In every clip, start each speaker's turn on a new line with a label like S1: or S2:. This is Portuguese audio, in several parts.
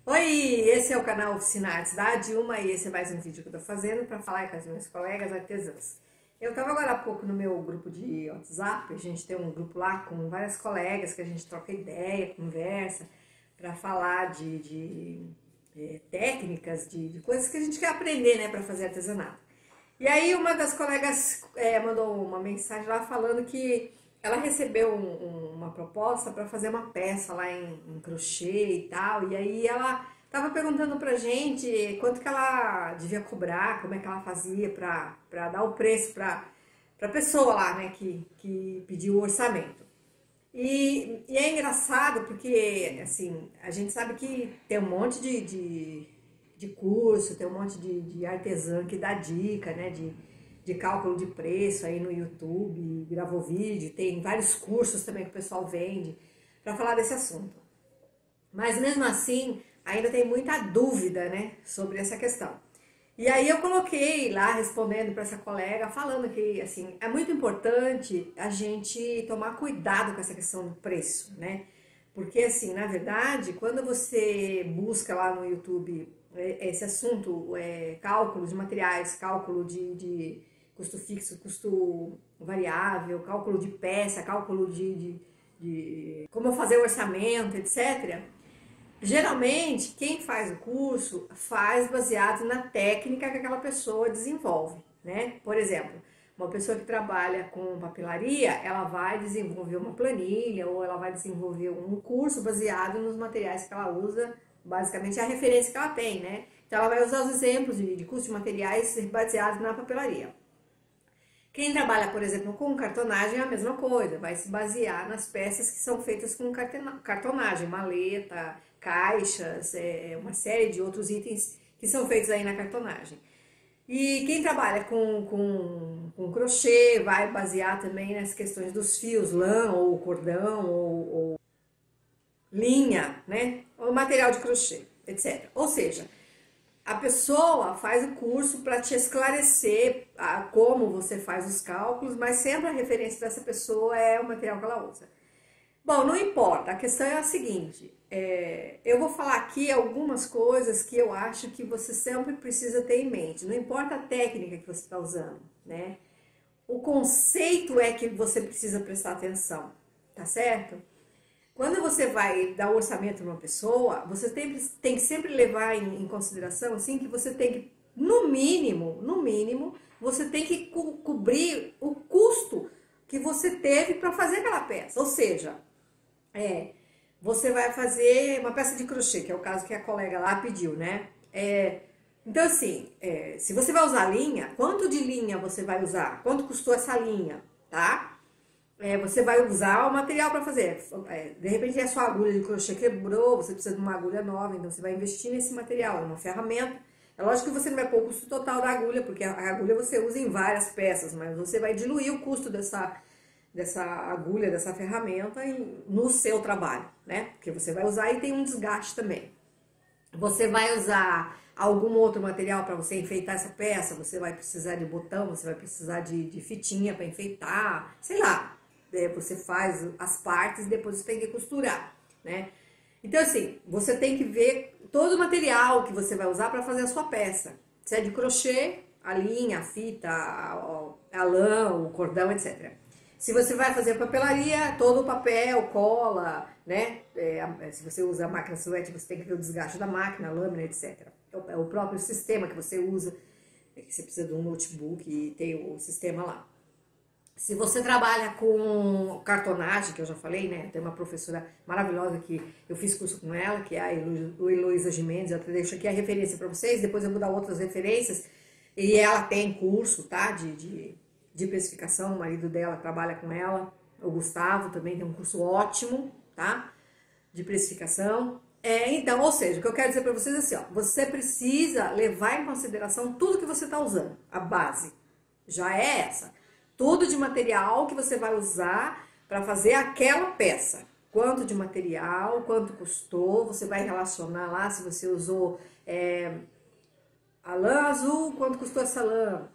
S1: Oi, esse é o canal Oficina Artes da Dilma e esse é mais um vídeo que eu tô fazendo para falar com as minhas colegas artesãs. Eu tava agora há pouco no meu grupo de WhatsApp, a gente tem um grupo lá com várias colegas que a gente troca ideia, conversa, para falar de técnicas, de coisas que a gente quer aprender, né, para fazer artesanato. E aí uma das colegas mandou uma mensagem lá falando que ela recebeu uma proposta para fazer uma peça lá em crochê e tal, e aí ela tava perguntando pra gente quanto que ela devia cobrar, como é que ela fazia para dar o preço pra pessoa lá, né, que pediu o orçamento. E é engraçado porque, assim, a gente sabe que tem um monte de curso, tem um monte de artesã que dá dica, né, de cálculo de preço aí no YouTube, gravou vídeo, tem vários cursos também que o pessoal vende para falar desse assunto. Mas mesmo assim, ainda tem muita dúvida, né, sobre essa questão. E aí eu coloquei lá, respondendo para essa colega, falando que, assim, é muito importante a gente tomar cuidado com essa questão do preço, né? Porque, assim, na verdade, quando você busca lá no YouTube esse assunto, cálculo de materiais, cálculo de custo fixo, custo variável, cálculo de peça, cálculo de como fazer o orçamento, etc., geralmente, quem faz o curso faz baseado na técnica que aquela pessoa desenvolve, né? Por exemplo, uma pessoa que trabalha com papelaria, ela vai desenvolver uma planilha ou ela vai desenvolver um curso baseado nos materiais que ela usa, basicamente é a referência que ela tem, né? Então ela vai usar os exemplos de custo de materiais baseados na papelaria. Quem trabalha, por exemplo, com cartonagem é a mesma coisa, vai se basear nas peças que são feitas com cartonagem, maleta, caixas, uma série de outros itens que são feitos aí na cartonagem. E quem trabalha com crochê vai basear também nas questões dos fios, lã ou cordão ou linha, né? Ou material de crochê, etc. Ou seja, a pessoa faz o curso para te esclarecer como você faz os cálculos, mas sempre a referência dessa pessoa é o material que ela usa. Bom, não importa, a questão é a seguinte, eu vou falar aqui algumas coisas que eu acho que você sempre precisa ter em mente, não importa a técnica que você está usando, né? O conceito é que você precisa prestar atenção, tá certo? Quando você vai dar o orçamento para uma pessoa, você tem que sempre levar em consideração assim, que você tem que, no mínimo, você tem que cobrir o custo que você teve para fazer aquela peça. Ou seja, você vai fazer uma peça de crochê, que é o caso que a colega lá pediu, né? Então, assim, se você vai usar linha, quanto de linha você vai usar? Quanto custou essa linha, tá? Você vai usar o material para fazer. De repente a sua agulha de crochê quebrou, você precisa de uma agulha nova, então você vai investir nesse material, numa ferramenta. É lógico que você não vai pôr o custo total da agulha, porque a agulha você usa em várias peças, mas você vai diluir o custo dessa agulha, dessa ferramenta no seu trabalho, né? Porque você vai usar e tem um desgaste também. Você vai usar algum outro material para você enfeitar essa peça, você vai precisar de botão, você vai precisar de fitinha para enfeitar, sei lá. Você faz as partes e depois você tem que costurar, né? Então, assim, você tem que ver todo o material que você vai usar para fazer a sua peça. Se é de crochê, a linha, a fita, a lã, o cordão, etc. Se você vai fazer papelaria, todo o papel, cola, né? Se você usa a máquina silhouette, você tem que ver o desgaste da máquina, a lâmina, etc. É o próprio sistema que você usa, que você precisa de um notebook e tem o sistema lá. Se você trabalha com cartonagem, que eu já falei, né? Tem uma professora maravilhosa que eu fiz curso com ela, que é a Heloísa Gimenez, eu deixo aqui a referência para vocês, depois eu vou dar outras referências. E ela tem curso, tá? De precificação, o marido dela trabalha com ela, o Gustavo também tem um curso ótimo, tá? De precificação. Então, ou seja, o que eu quero dizer para vocês é assim, ó, você precisa levar em consideração tudo que você está usando, a base já é essa. Tudo de material que você vai usar para fazer aquela peça. Quanto de material, quanto custou, você vai relacionar lá se você usou a lã azul, quanto custou essa lã,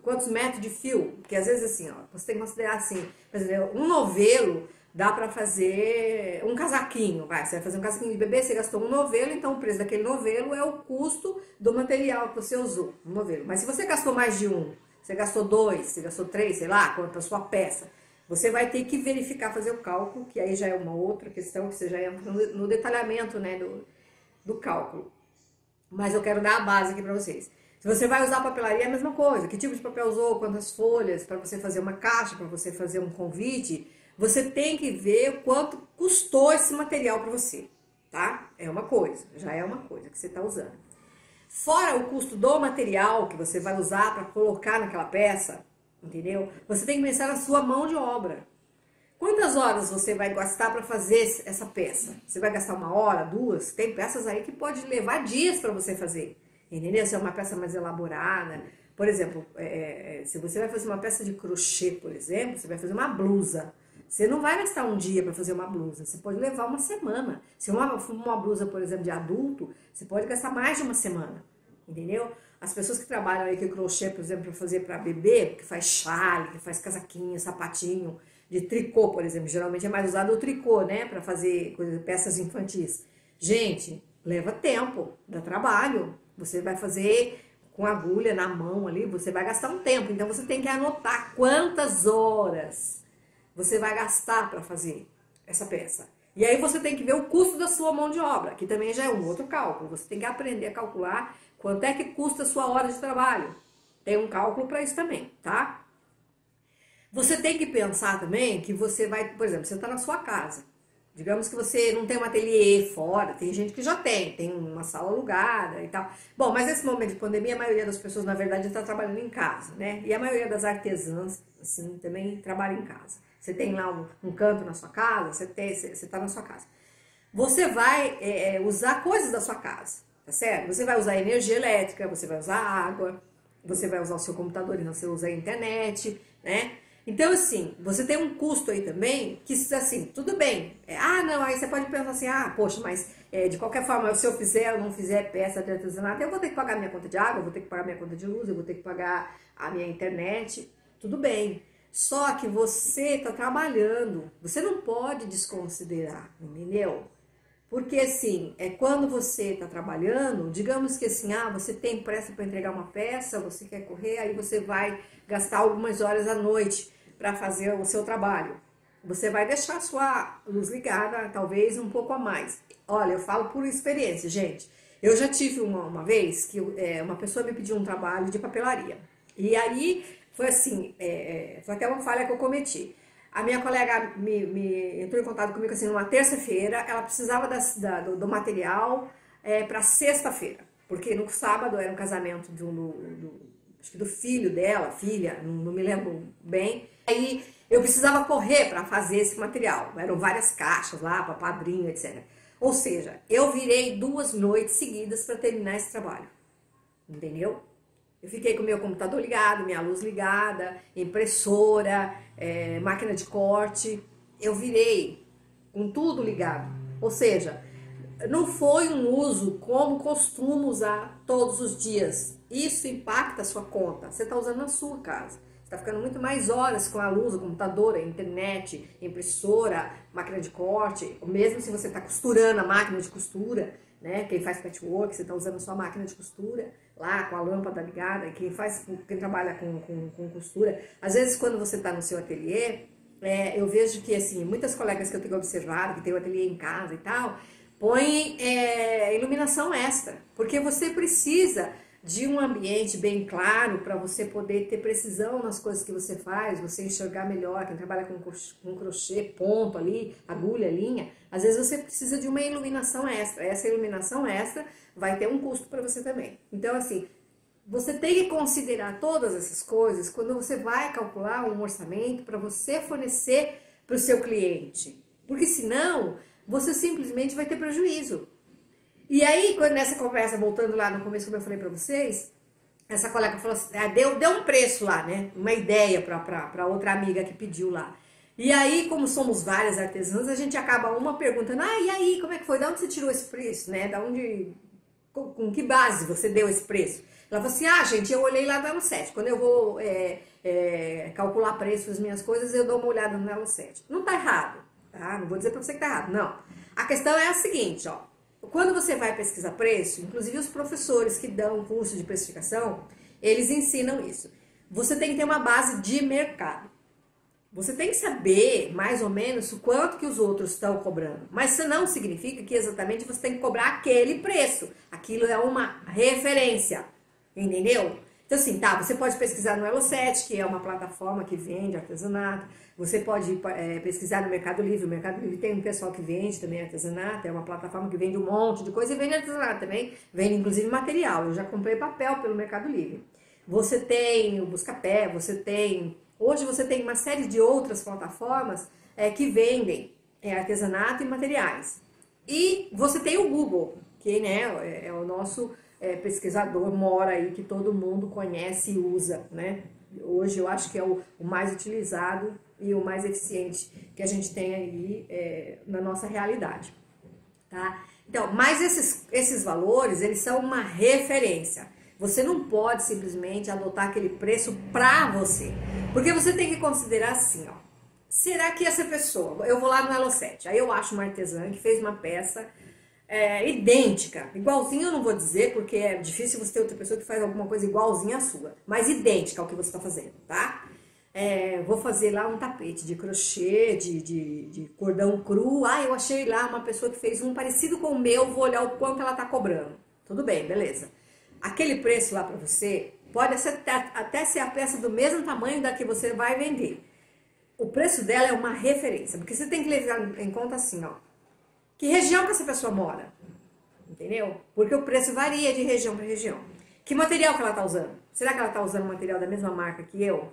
S1: quantos metros de fio. Porque às vezes assim, ó, você tem que considerar assim, por exemplo, um novelo dá para fazer um casaquinho, vai, você vai fazer um casaquinho de bebê, você gastou um novelo, então o preço daquele novelo é o custo do material que você usou, um novelo. Mas se você gastou mais de um, você gastou dois, você gastou três, sei lá, quanto a sua peça, você vai ter que verificar, fazer o cálculo, que aí já é uma outra questão, que você já entra no detalhamento, né, do cálculo. Mas eu quero dar a base aqui para vocês. Se você vai usar papelaria, é a mesma coisa. Que tipo de papel usou, quantas folhas, para você fazer uma caixa, para você fazer um convite, você tem que ver o quanto custou esse material para você, tá? É uma coisa, já é uma coisa que você está usando. Fora o custo do material que você vai usar para colocar naquela peça, entendeu? Você tem que pensar na sua mão de obra. Quantas horas você vai gastar para fazer essa peça? Você vai gastar uma hora, duas? Tem peças aí que pode levar dias para você fazer, entendeu? Se é uma peça mais elaborada. Por exemplo, se você vai fazer uma peça de crochê, por exemplo, você vai fazer uma blusa. Você não vai gastar um dia para fazer uma blusa, você pode levar uma semana. Se uma blusa, por exemplo, de adulto, você pode gastar mais de uma semana, entendeu? As pessoas que trabalham aí com crochê, por exemplo, para fazer para bebê, que faz chale, que faz casaquinho, sapatinho, de tricô, por exemplo, geralmente é mais usado o tricô, né, para fazer peças infantis. Gente, leva tempo, dá trabalho. Você vai fazer com agulha na mão ali, você vai gastar um tempo. Então você tem que anotar quantas horas você vai gastar para fazer essa peça. E aí você tem que ver o custo da sua mão de obra, que também já é um outro cálculo. Você tem que aprender a calcular quanto é que custa a sua hora de trabalho. Tem um cálculo para isso também, tá? Você tem que pensar também que você vai, por exemplo, você está na sua casa. Digamos que você não tem um ateliê fora, tem gente que já tem uma sala alugada e tal. Bom, mas nesse momento de pandemia, a maioria das pessoas, na verdade, está trabalhando em casa, né? E a maioria das artesãs, assim, também trabalha em casa. Você tem lá um canto na sua casa, você está na sua casa. Você vai usar coisas da sua casa, tá certo? Você vai usar energia elétrica, você vai usar água, você vai usar o seu computador, então você usa a internet, né? Então, assim, você tem um custo aí também, que assim, tudo bem. Não, aí você pode pensar assim, poxa, mas de qualquer forma, se eu fizer ou não fizer peça de artesanato, eu vou ter que pagar minha conta de água, eu vou ter que pagar minha conta de luz, eu vou ter que pagar a minha internet, tudo bem. Só que você está trabalhando, você não pode desconsiderar, entendeu? Porque assim, quando você está trabalhando, digamos que assim, você tem pressa para entregar uma peça, você quer correr, aí você vai gastar algumas horas à noite para fazer o seu trabalho. Você vai deixar a sua luz ligada, talvez um pouco a mais. Olha, eu falo por experiência, gente. Eu já tive uma vez que uma pessoa me pediu um trabalho de papelaria. E aí foi assim, foi até uma falha que eu cometi. A minha colega me entrou em contato comigo assim numa terça-feira, ela precisava do material para sexta-feira, porque no sábado era um casamento acho que do filho dela, filha, não me lembro bem. Aí eu precisava correr para fazer esse material, eram várias caixas lá para padrinho, etc. Ou seja, eu virei 2 noites seguidas para terminar esse trabalho, entendeu? Eu fiquei com o meu computador ligado, minha luz ligada, impressora, máquina de corte. Eu virei com tudo ligado. Ou seja, não foi um uso como costumo usar todos os dias. Isso impacta a sua conta. Você está usando na sua casa. Você está ficando muito mais horas com a luz, o computador, a internet, impressora, máquina de corte. Mesmo se você está costurando a máquina de costura, né? Quem faz patchwork, você está usando a sua máquina de costura lá com a lâmpada ligada. Quem trabalha com costura, às vezes quando você está no seu ateliê, eu vejo que assim, muitas colegas que eu tenho observado, que tem o ateliê em casa e tal, põem iluminação extra, porque você precisa de um ambiente bem claro para você poder ter precisão nas coisas que você faz, você enxergar melhor. Quem trabalha com crochê, ponto ali, agulha, linha, às vezes você precisa de uma iluminação extra. Essa iluminação extra vai ter um custo para você também. Então, assim, você tem que considerar todas essas coisas quando você vai calcular um orçamento para você fornecer para o seu cliente. Porque senão, você simplesmente vai ter prejuízo. E aí, quando nessa conversa, voltando lá no começo, como eu falei pra vocês, essa colega falou assim, deu um preço lá, né? Uma ideia pra outra amiga que pediu lá. E aí, como somos várias artesãs, a gente acaba uma perguntando, e aí, como é que foi? De onde você tirou esse preço, né? Com que base você deu esse preço? Ela falou assim, gente, eu olhei lá no Elo 7. Quando eu vou calcular preço das minhas coisas, eu dou uma olhada no Elo 7. Não tá errado. tá? Não vou dizer para você que tá errado, não. A questão é a seguinte, ó. Quando você vai pesquisar preço, inclusive os professores que dão curso de precificação, eles ensinam isso. Você tem que ter uma base de mercado. Você tem que saber, mais ou menos, o quanto que os outros estão cobrando. Mas isso não significa que exatamente você tem que cobrar aquele preço. Aquilo é uma referência, entendeu? Então, assim, tá, você pode pesquisar no Elo7, que é uma plataforma que vende artesanato. Você pode pesquisar no Mercado Livre. O Mercado Livre tem um pessoal que vende também artesanato. É uma plataforma que vende um monte de coisa e vende artesanato também. Vende, inclusive, material. Eu já comprei papel pelo Mercado Livre. Você tem o Buscapé, você tem... Hoje você tem uma série de outras plataformas que vendem artesanato e materiais. E você tem o Google, que né, é o nosso pesquisador mora aí, que todo mundo conhece e usa, né? Hoje eu acho que é o mais utilizado e o mais eficiente que a gente tem aí na nossa realidade, tá? Então, mas esses valores, eles são uma referência. Você não pode simplesmente adotar aquele preço para você. Porque você tem que considerar assim, ó. Será que essa pessoa... Eu vou lá no Elo7, aí eu acho uma artesã que fez uma peça idêntica. Igualzinha eu não vou dizer, porque é difícil você ter outra pessoa que faz alguma coisa igualzinha à sua. Mas idêntica ao que você está fazendo, tá? Vou fazer lá um tapete de crochê, de cordão cru. Ah, eu achei lá uma pessoa que fez um parecido com o meu, vou olhar o quanto ela tá cobrando. Tudo bem, beleza. Aquele preço lá para você pode até ser a peça do mesmo tamanho da que você vai vender. O preço dela é uma referência, porque você tem que levar em conta assim, ó. Que região que essa pessoa mora, entendeu? Porque o preço varia de região para região. Que material que ela tá usando? Será que ela tá usando material da mesma marca que eu?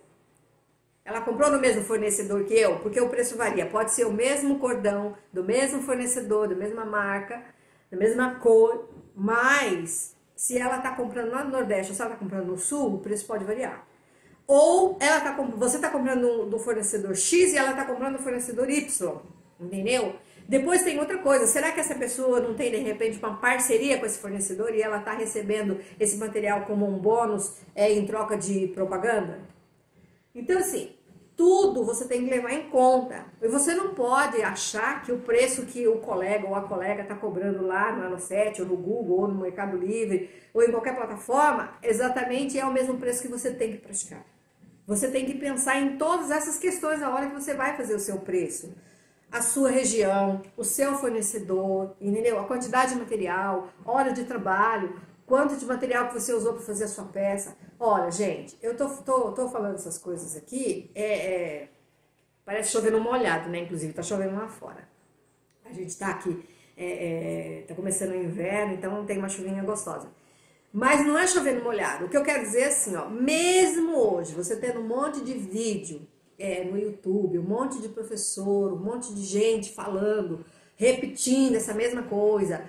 S1: Ela comprou no mesmo fornecedor que eu? Porque o preço varia. Pode ser o mesmo cordão, do mesmo fornecedor, da mesma marca, da mesma cor, mas... Se ela está comprando lá no Nordeste ou se ela está comprando no Sul, o preço pode variar. Ou você está comprando do fornecedor X e ela está comprando do fornecedor Y, entendeu? Depois tem outra coisa, será que essa pessoa não tem de repente uma parceria com esse fornecedor e ela está recebendo esse material como um bônus em troca de propaganda? Então assim, tudo você tem que levar em conta. E você não pode achar que o preço que o colega ou a colega está cobrando lá no Elo7, ou no Google, ou no Mercado Livre, ou em qualquer plataforma, exatamente é o mesmo preço que você tem que praticar. Você tem que pensar em todas essas questões na hora que você vai fazer o seu preço. A sua região, o seu fornecedor, entendeu? A quantidade de material, hora de trabalho, quanto de material que você usou para fazer a sua peça. Olha, gente, eu tô falando essas coisas aqui, parece chovendo molhado, né? Inclusive, tá chovendo lá fora. A gente tá aqui, tá começando o inverno, então tem uma chuvinha gostosa. Mas não é chovendo molhado. O que eu quero dizer é assim, ó, mesmo hoje, você tendo um monte de vídeo no YouTube, um monte de professor, um monte de gente falando, repetindo essa mesma coisa,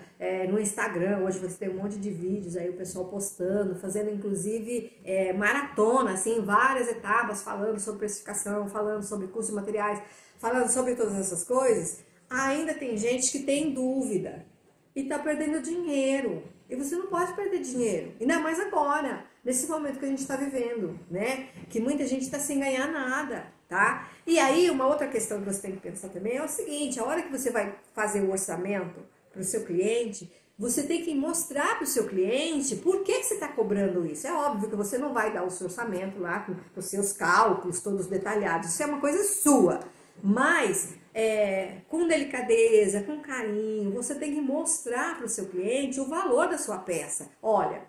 S1: no Instagram, hoje você tem um monte de vídeos aí, o pessoal postando, fazendo inclusive maratona, assim, várias etapas, falando sobre precificação, falando sobre custo de materiais, falando sobre todas essas coisas, ainda tem gente que tem dúvida e tá perdendo dinheiro. E você não pode perder dinheiro, ainda mais agora, nesse momento que a gente está vivendo, né? Que muita gente está sem ganhar nada, tá? E aí, uma outra questão que você tem que pensar também é o seguinte, a hora que você vai fazer o orçamento para o seu cliente, você tem que mostrar para o seu cliente por que você está cobrando isso. É óbvio que você não vai dar o seu orçamento lá com os seus cálculos todos detalhados, isso é uma coisa sua, mas... com delicadeza, com carinho, você tem que mostrar para o seu cliente o valor da sua peça. Olha,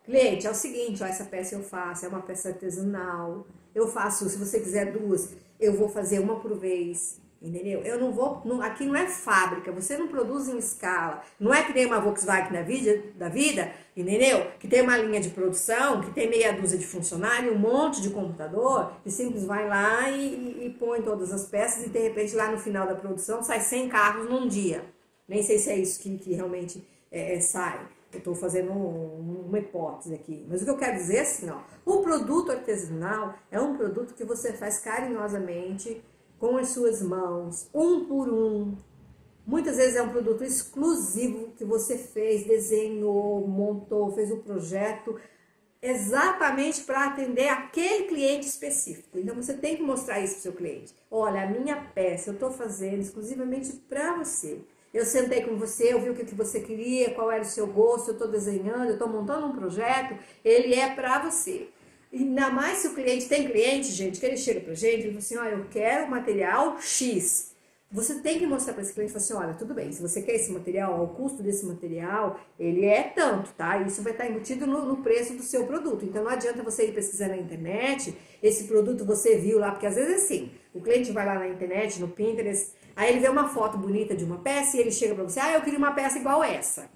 S1: cliente, é o seguinte, ó, essa peça eu faço, é uma peça artesanal, eu faço, se você quiser duas, eu vou fazer uma por vez, entendeu? Eu não vou, aqui não é fábrica, você não produz em escala, não é que nem uma Volkswagen da vida, entendeu? Que tem uma linha de produção, que tem meia dúzia de funcionário, um monte de computador, e simples vai lá e põe todas as peças e de repente lá no final da produção sai 100 carros num dia. Nem sei se é isso que realmente sai. Eu estou fazendo uma hipótese aqui. Mas o que eu quero dizer é assim, ó, o produto artesanal é um produto que você faz carinhosamente, com as suas mãos, um por um. Muitas vezes é um produto exclusivo que você fez, desenhou, montou, fez o projeto exatamente para atender aquele cliente específico. Então você tem que mostrar isso para o seu cliente. Olha, a minha peça eu estou fazendo exclusivamente para você. Eu sentei com você, eu vi o que você queria, qual era o seu gosto, eu estou desenhando, eu estou montando um projeto, ele é para você. E ainda mais se o cliente, tem cliente, gente, que ele chega pra gente e fala assim, olha, eu quero material X. Você tem que mostrar para esse cliente e falar assim, olha, tudo bem, se você quer esse material, o custo desse material, ele é tanto, tá? Isso vai estar embutido no preço do seu produto. Então não adianta você ir pesquisar na internet, esse produto você viu lá, porque às vezes é assim, o cliente vai lá na internet, no Pinterest, aí ele vê uma foto bonita de uma peça e ele chega para você, eu queria uma peça igual essa.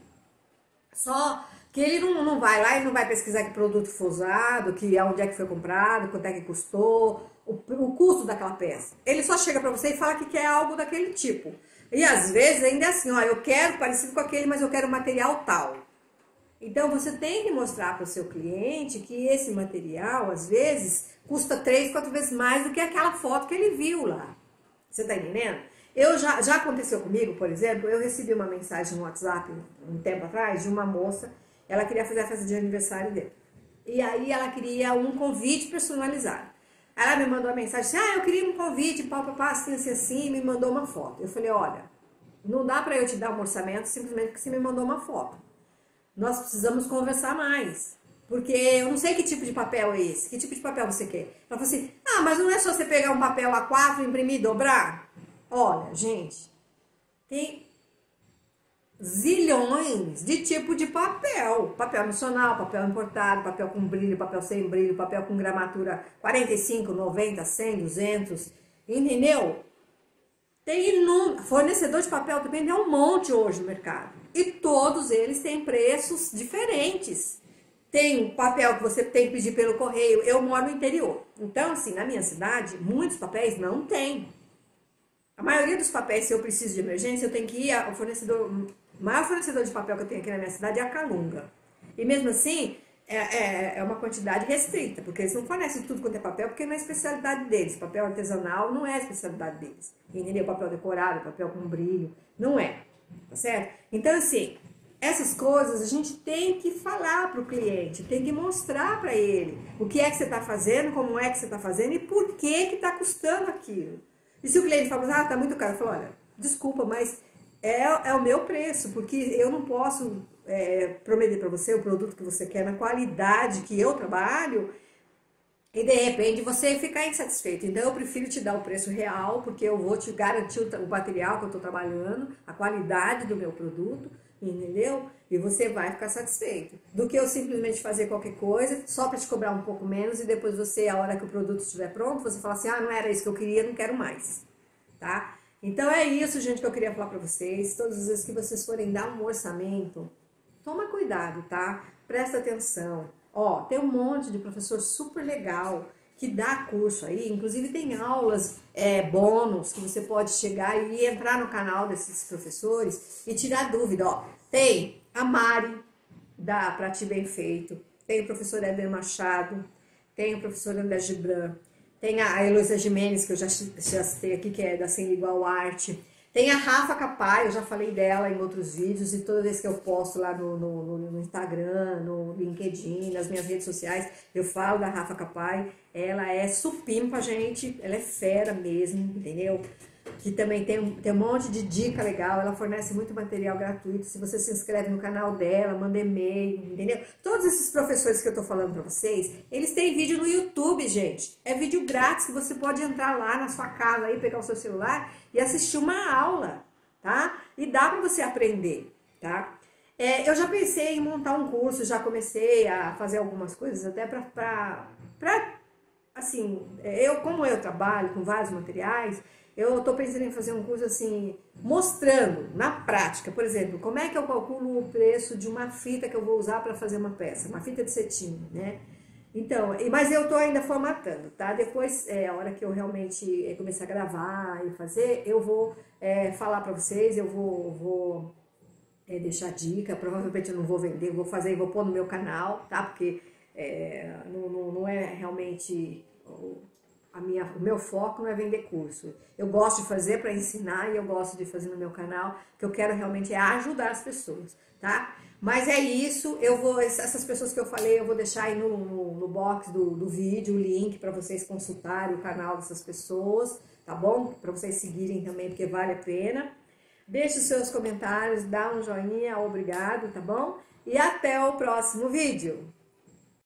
S1: Só que ele não vai lá e não vai pesquisar que produto foi usado, onde é que foi comprado, quanto é que custou, o custo daquela peça. Ele só chega para você e fala que quer algo daquele tipo. E às vezes ainda é assim, eu quero parecido com aquele, mas eu quero material tal. Então você tem que mostrar para o seu cliente que esse material, às vezes, custa 3, 4 vezes mais do que aquela foto que ele viu lá. Você tá entendendo? Já aconteceu comigo, por exemplo, eu recebi uma mensagem no WhatsApp um tempo atrás de uma moça, ela queria fazer a festa de aniversário dele. E aí ela queria um convite personalizado. Ela me mandou uma mensagem assim, eu queria um convite, papapá, assim, me mandou uma foto. Eu falei, olha, não dá pra eu te dar um orçamento simplesmente porque você me mandou uma foto. Nós precisamos conversar mais. Porque eu não sei que tipo de papel é esse, que tipo de papel você quer. Ela falou assim, mas não é só você pegar um papel A4, imprimir e dobrar? Olha, gente, tem zilhões de tipo de papel. Papel nacional, papel importado, papel com brilho, papel sem brilho, papel com gramatura 45, 90, 100, 200, entendeu? Tem fornecedor de papel também tem um monte hoje no mercado. E todos eles têm preços diferentes. Tem papel que você tem que pedir pelo correio. Eu moro no interior. Então, assim, na minha cidade, muitos papéis não tem. A maioria dos papéis, se eu preciso de emergência, eu tenho que ir ao fornecedor. O maior fornecedor de papel que eu tenho aqui na minha cidade é a Calunga. E mesmo assim, é uma quantidade restrita, porque eles não fornecem tudo quanto é papel, porque não é especialidade deles. Papel artesanal não é a especialidade deles. Entendeu? Papel decorado, papel com brilho, não é. Tá certo? Então, assim, essas coisas a gente tem que falar para o cliente, tem que mostrar para ele o que é que você está fazendo, como é que você está fazendo e por que está custando aquilo. E se o cliente fala, tá muito caro, eu falo, olha, desculpa, mas é o meu preço, porque eu não posso prometer para você o produto que você quer na qualidade que eu trabalho e de repente você ficar insatisfeito. Então eu prefiro te dar o preço real, porque eu vou te garantir o material que eu estou trabalhando, a qualidade do meu produto, entendeu? E você vai ficar satisfeito. Do que eu simplesmente fazer qualquer coisa, só para te cobrar um pouco menos e depois você, a hora que o produto estiver pronto, você fala assim, não era isso que eu queria, não quero mais, tá? Então é isso, gente, que eu queria falar para vocês. Todas as vezes que vocês forem dar um orçamento, toma cuidado, tá? Presta atenção. Tem um monte de professor super legal que dá curso aí, inclusive tem aulas bônus que você pode chegar e entrar no canal desses professores e tirar dúvida, Tem a Mari, da Prati Bem Feito, tem o professor Éder Machado, tem o professor André Gibran, tem a Heloísa Jimenez, que eu já citei aqui, que é da Sem Igual Arte, tem a Rafa Capai, eu já falei dela em outros vídeos, e toda vez que eu posto lá no Instagram, no LinkedIn, nas minhas redes sociais, eu falo da Rafa Capai. Ela é supimpa, gente, ela é fera mesmo, entendeu? Que também tem um monte de dica legal, ela fornece muito material gratuito. Se você se inscreve no canal dela, manda e-mail, entendeu? Todos esses professores que eu tô falando pra vocês, eles têm vídeo no YouTube, gente. É vídeo grátis que você pode entrar lá na sua casa aí, pegar o seu celular e assistir uma aula, tá? E dá pra você aprender, tá? Eu já pensei em montar um curso, já comecei a fazer algumas coisas até assim, como eu trabalho com vários materiais, eu tô pensando em fazer um curso assim, mostrando na prática, por exemplo, como é que eu calculo o preço de uma fita que eu vou usar para fazer uma peça, uma fita de cetim, né? Então, mas eu tô ainda formatando, tá? Depois, a hora que eu realmente começar a gravar e fazer, eu vou falar para vocês, eu vou deixar dica, provavelmente eu não vou vender, vou fazer e vou pôr no meu canal, tá? Porque não é realmente o meu foco não é vender curso. Eu gosto de fazer para ensinar e eu gosto de fazer no meu canal, que eu quero realmente é ajudar as pessoas, tá? Mas é isso, essas pessoas que eu falei, eu vou deixar aí no box do vídeo o link para vocês consultarem o canal dessas pessoas, tá bom? Para vocês seguirem também, porque vale a pena. Deixe os seus comentários, dá um joinha, obrigado, tá bom? E até o próximo vídeo!